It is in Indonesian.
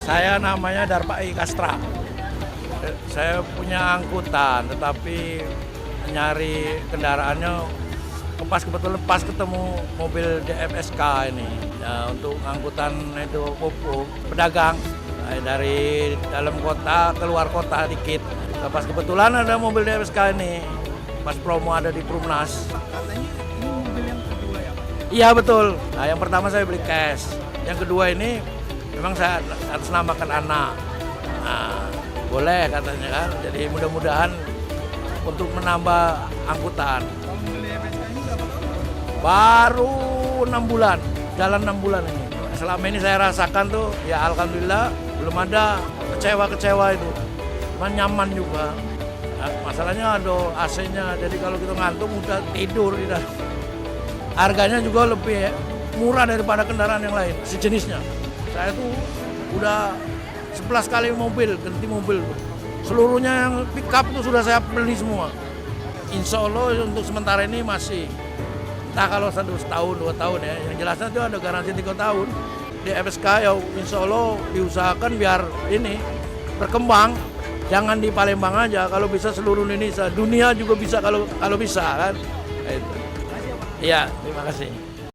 Saya namanya Darpai Kastra. Saya punya angkutan, tetapi nyari kendaraannya kebetulan pas ketemu mobil DFSK ini ya, untuk angkutan itu pupuk pedagang dari dalam kota keluar kota dikit. Nah, pas kebetulan ada mobil DFSK ini, pas promo ada di Perumnas. Katanya ini mobil yang kedua ya Pak? Iya betul. Nah, yang pertama saya beli cash, yang kedua ini memang saya atas namakan anak. Nah, boleh katanya kan. Jadi mudah-mudahan untuk menambah angkutan. Kalau membeli MSK ini berapa tahun? Baru 6 bulan, jalan 6 bulan ini. Selama ini saya rasakan tuh, ya alhamdulillah belum ada kecewa-kecewa itu. Cuman nyaman juga. Nah, masalahnya ada AC-nya, jadi kalau kita ngantuk udah tidur. Udah. Harganya juga lebih murah daripada kendaraan yang lain, sejenisnya. Saya tuh udah 11 kali ganti mobil. Seluruhnya yang pick up itu sudah saya beli semua. Insya Allah untuk sementara ini masih. Entah kalau setahun, 2 tahun ya. Yang jelasnya itu ada garansi 3 tahun. Di FSK ya insya Allah diusahakan biar ini berkembang. Jangan di Palembang aja, kalau bisa seluruh Indonesia. Dunia juga bisa kalau bisa kan. Itu. Iya, terima kasih.